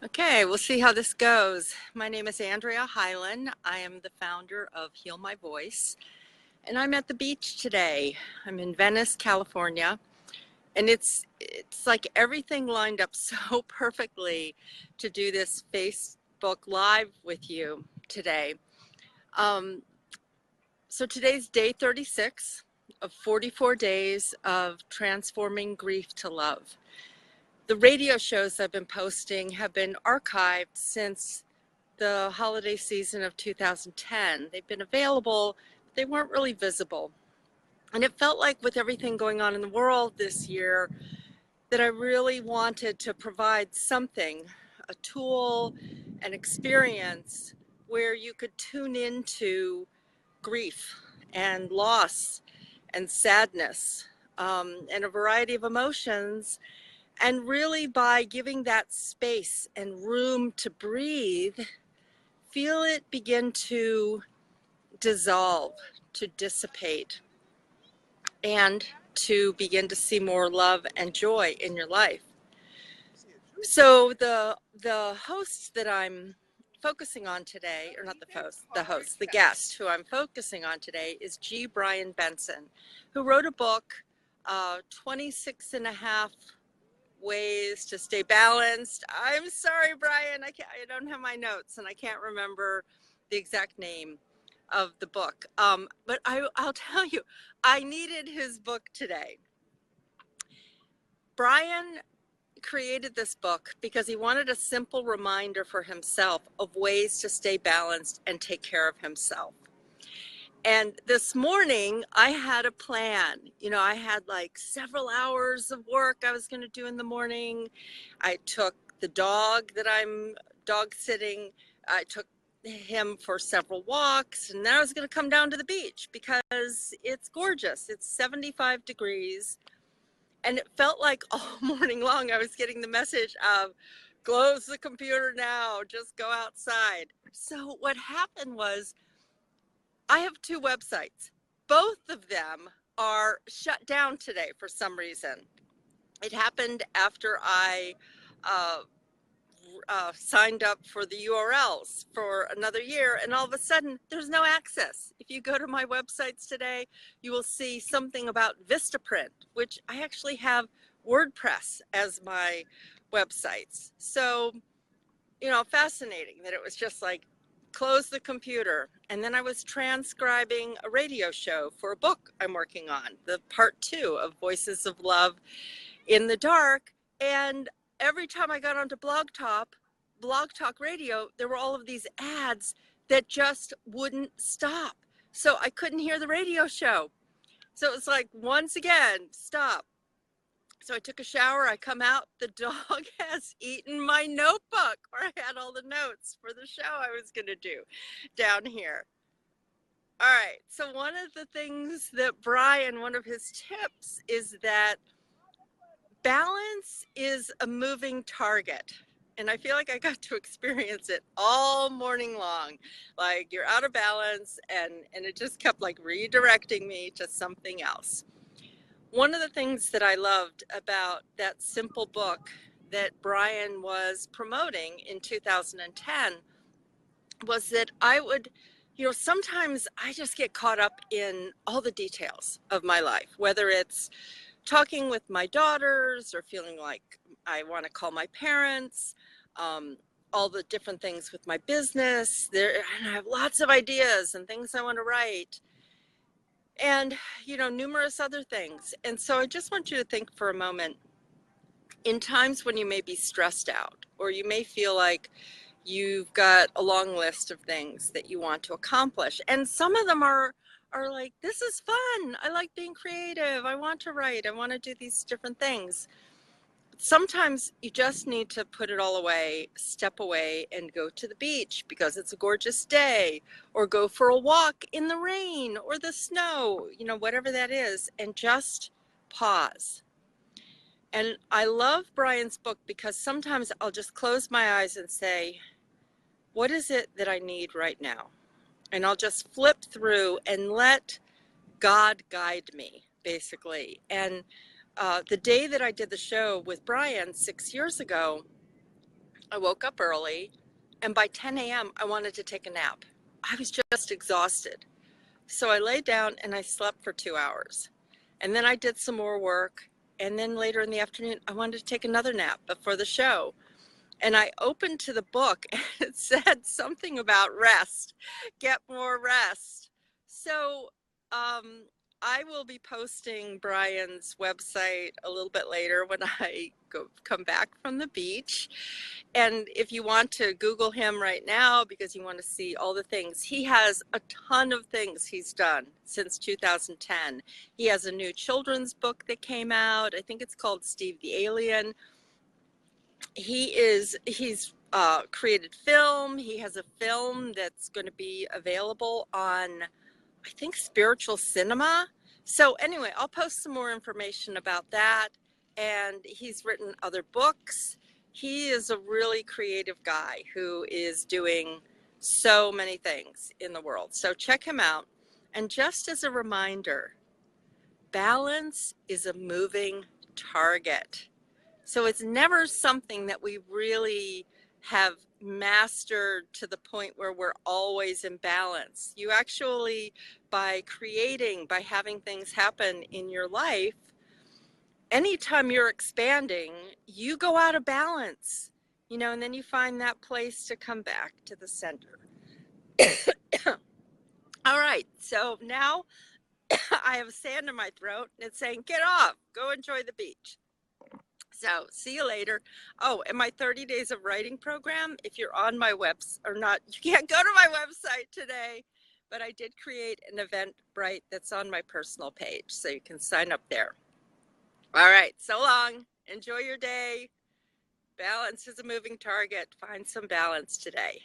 Okay, we'll see how this goes. My name is Andrea Hylen. I am the founder of Heal My Voice, and I'm at the beach today. I'm in Venice, California, and it's like everything lined up so perfectly to do this Facebook Live with you today. Um, so today's day 36 of 44 days of transforming grief to love. The radio shows I've been posting have been archived since the holiday season of 2010. They've been available, but they weren't really visible. And it felt like with everything going on in the world this year that I really wanted to provide something, a tool, an experience where you could tune into grief and loss and sadness and a variety of emotions. And really by giving that space and room to breathe, feel it begin to dissolve, to dissipate, and to begin to see more love and joy in your life. So the host that I'm focusing on today, or not the host, the guest who I'm focusing on today is G. Brian Benson, who wrote a book, 26 and a half ways to stay balanced. I'm sorry, Brian, I don't have my notes and I can't remember the exact name of the book. But I'll tell you, I needed his book today. Brian created this book because he wanted a simple reminder for himself of ways to stay balanced and take care of himself. And this morning I had a plan. I had like several hours of work I was going to do in the morning. I took the dog that I'm dog sitting. I took him for several walks, and then I was going to come down to the beach because it's gorgeous. It's 75 degrees. And it felt like all morning long I was getting the message of close the computer now, just go outside. So what happened was I have two websites. Both of them are shut down today for some reason. It happened after I signed up for the URLs for another year, and all of a sudden there's no access. If you go to my websites today, you will see something about Vistaprint, which I actually have WordPress as my websites. So, fascinating that it was just like close the computer. And then I was transcribing a radio show for a book I'm working on, the part 2 of Voices of Love in the Dark. And every time I got onto Blog Talk Radio, there were all of these ads that just wouldn't stop. So I couldn't hear the radio show. So it was like, once again, stop. So I took a shower, I come out, the dog has eaten my notebook where I had all the notes for the show I was going to do down here. All right, so one of the things that Brian, one of his tips is that balance is a moving target. And I feel like I got to experience it all morning long. Like you're out of balance, and it just kept like redirecting me to something else. One of the things that I loved about that simple book that Brian was promoting in 2010 was that I would, sometimes I just get caught up in all the details of my life, whether it's talking with my daughters or feeling like I want to call my parents, all the different things with my business. And I have lots of ideas and things I want to write. And, numerous other things. And so I just want you to think for a moment, in times when you may be stressed out, or you may feel like you've got a long list of things that you want to accomplish. And some of them are like, this is fun. I like being creative. I want to write. I want to do these different things. Sometimes you just need to put it all away, step away, and go to the beach because it's a gorgeous day, or go for a walk in the rain or the snow, whatever that is, and just pause. And I love Brian's book because sometimes I'll just close my eyes and say, what is it that I need right now? And I'll just flip through and let God guide me, basically. And the day that I did the show with Brian 6 years ago, I woke up early, and by 10 a.m., I wanted to take a nap. I was just exhausted. So I lay down and I slept for 2 hours. And then I did some more work. And then later in the afternoon, I wanted to take another nap before the show. And I opened to the book and it said something about rest, get more rest. So um, I will be posting Brian's website a little bit later when I come back from the beach. And if you want to Google him right now because you want to see all the things, he has a ton of things he's done since 2010. He has a new children's book that came out. I think it's called Steve the Alien. He's created film. He has a film that's going to be available on, I think, Spiritual Cinema. So anyway, I'll post some more information about that. And he's written other books. He is a really creative guy who is doing so many things in the world. So check him out. And just as a reminder, balance is a moving target. So it's never something that we really have mastered to the point where we're always in balance. You actually, by having things happen in your life, anytime you're expanding, you go out of balance, and then you find that place to come back to the center. All right, so now I have sand in my throat and it's saying, get off, go enjoy the beach. So see you later. Oh, and my 30 days of writing program, if you're on my website or not, you can't go to my website today, but I did create an Eventbrite that's on my personal page, so you can sign up there. All right, so long. Enjoy your day. Balance is a moving target. Find some balance today.